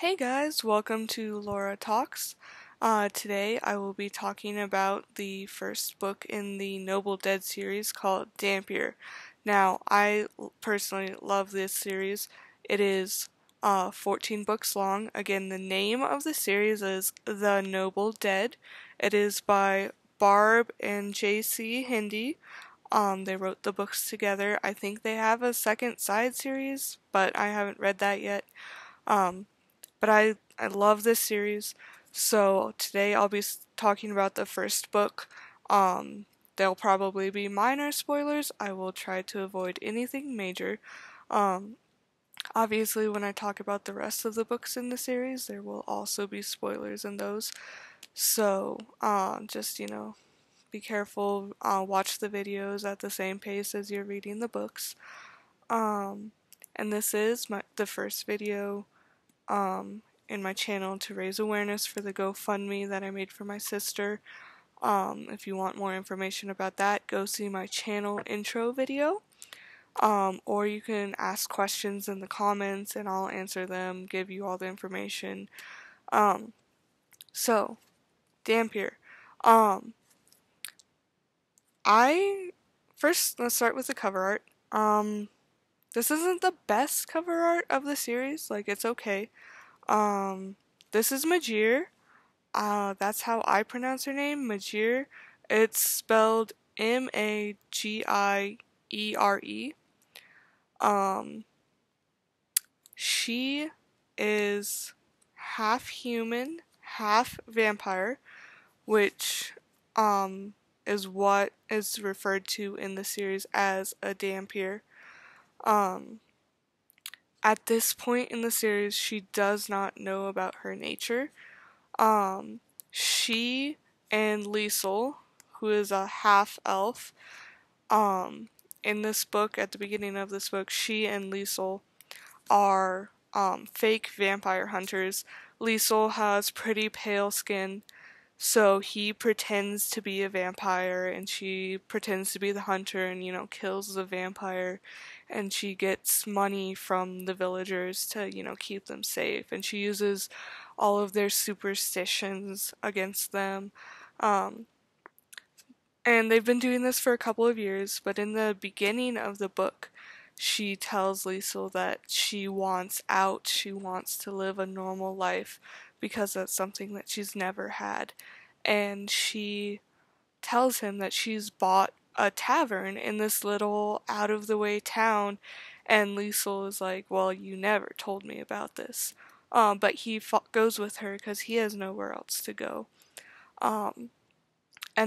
Hey guys, welcome to Laura Talks. Today I will be talking about the first book in the Noble Dead series called Dhampir. Now, personally love this series. It is 14 books long. Again, the name of the series is The Noble Dead. It is by Barb and J.C. Hendee. They wrote the books together. I think they have a second side series, but I haven't read that yet. Um, but I love this series, so today I'll be talking about the first book. There'll probably be minor spoilers. I will try to avoid anything major. Um, Obviously, when I talk about the rest of the books in the series, there will also be spoilers in those. So, just, be careful, watch the videos at the same pace as you're reading the books. Um, and this is the first video in my channel to raise awareness for the GoFundMe that I made for my sister. If you want more information about that, go see my channel intro video. Or you can ask questions in the comments and I'll answer them, give you all the information. So, Dhampir. Um, let's start with the cover art. This isn't the best cover art of the series, like it's okay. This is Majir. That's how I pronounce her name, Majir. It's spelled Magire. Um, she is half human, half vampire, which is what is referred to in the series as a Dhampir. At this point in the series, she does not know about her nature. She and Liesel, who is a half elf, in this book, at the beginning of this book, she and Liesel are fake vampire hunters. Liesel has pretty pale skin, so he pretends to be a vampire and she pretends to be the hunter and, kills the vampire. And she gets money from the villagers to, keep them safe. And she uses all of their superstitions against them. And they've been doing this for a couple of years, but in the beginning of the book, she tells Liesel that she wants out, she wants to live a normal life because that's something that she's never had. And she tells him that she's bought a tavern in this little out of the way town, and Liesel is like, well, you never told me about this. But he goes with her because he has nowhere else to go. And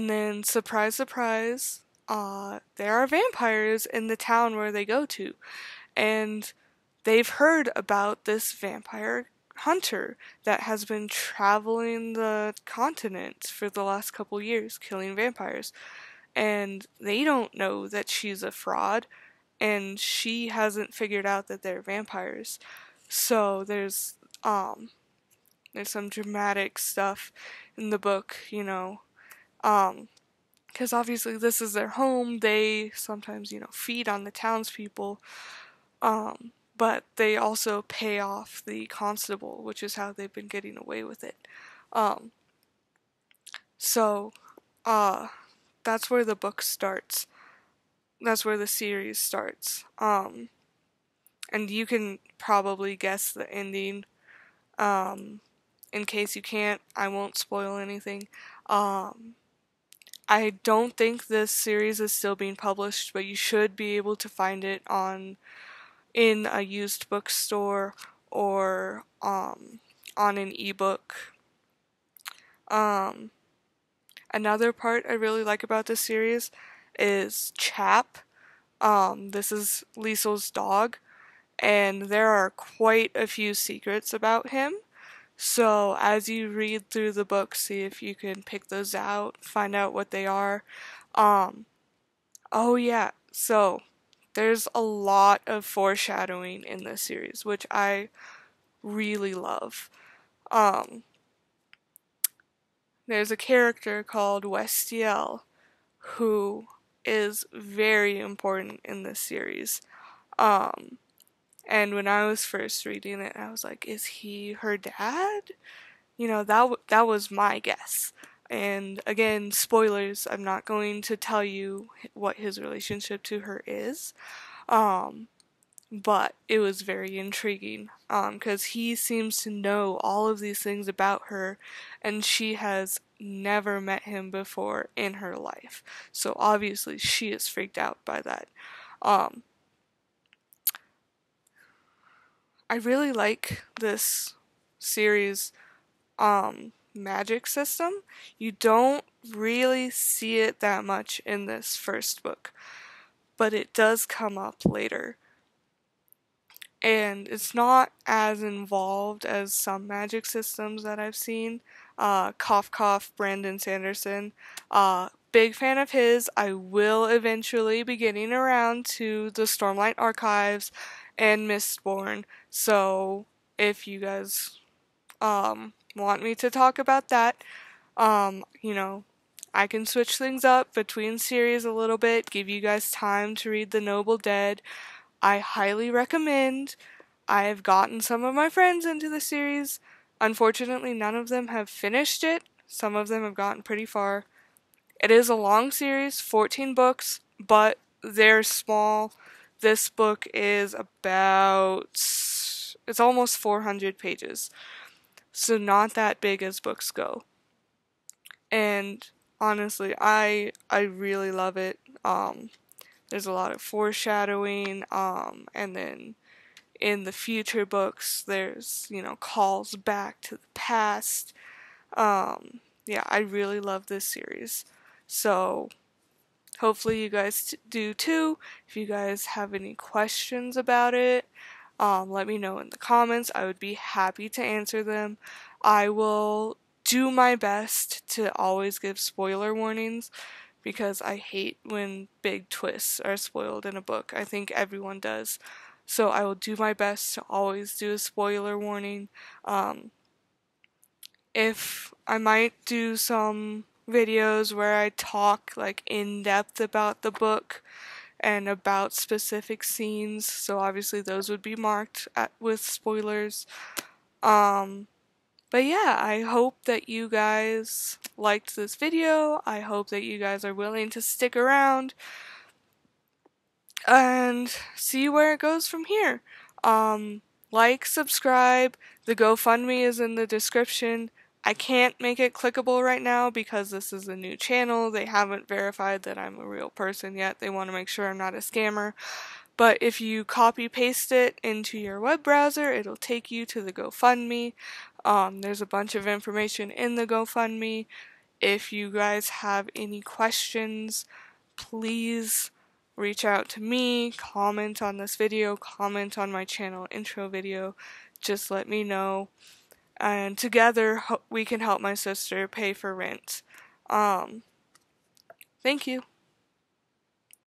then, surprise, surprise, there are vampires in the town where they go to. And they've heard about this vampire hunter that has been traveling the continent for the last couple years, killing vampires. And they don't know that she's a fraud, and she hasn't figured out that they're vampires. So there's some dramatic stuff in the book, because obviously this is their home. They sometimes, feed on the townspeople, but they also pay off the constable, which is how they've been getting away with it. Um, so, that's where the book starts. That's where the series starts. And you can probably guess the ending. In case you can't, I won't spoil anything. I don't think this series is still being published, but you should be able to find it in a used bookstore or on an ebook. Another part I really like about this series is Chap. This is Liesel's dog, and there are quite a few secrets about him. So as you read through the book, see if you can pick those out, find out what they are. Oh yeah, so there's a lot of foreshadowing in this series, which I really love. There's a character called Westiel who is very important in this series. And when I was first reading it, I was like, is he her dad? That was my guess. And again, spoilers, I'm not going to tell you what his relationship to her is. Um, but it was very intriguing because he seems to know all of these things about her, and she has never met him before in her life. So obviously she is freaked out by that. Um, I really like this series magic system. You don't really see it that much in this first book, but it does come up later. And it's not as involved as some magic systems that I've seen. Cough cough, Brandon Sanderson. Big fan of his. I will eventually be getting around to the Stormlight Archives and Mistborn. So if you guys want me to talk about that, I can switch things up between series a little bit, give you guys time to read The Noble Dead. I highly recommend. I've gotten some of my friends into the series. Unfortunately, none of them have finished it. Some of them have gotten pretty far. It is a long series, 14 books, but they're small. This book is it's almost 400 pages. So not that big as books go. And honestly, I really love it. There's a lot of foreshadowing, and then in the future books, there's, calls back to the past. Yeah, I really love this series. So, hopefully you guys do too. If you guys have any questions about it, let me know in the comments. I would be happy to answer them. I will do my best to always give spoiler warnings because I hate when big twists are spoiled in a book. I think everyone does. So I will do my best to always do a spoiler warning. If I might do some videos where I talk like in depth about the book and about specific scenes, so obviously those would be marked with spoilers. But yeah, I hope that you guys liked this video. I hope that you guys are willing to stick around and see where it goes from here. Like, subscribe, the GoFundMe is in the description. I can't make it clickable right now because this is a new channel. They haven't verified that I'm a real person yet. They want to make sure I'm not a scammer. But if you copy paste it into your web browser, it'll take you to the GoFundMe. There's a bunch of information in the GoFundMe. If you guys have any questions, please reach out to me, comment on this video, comment on my channel intro video. Just let me know. And together we can help my sister pay for rent. Thank you.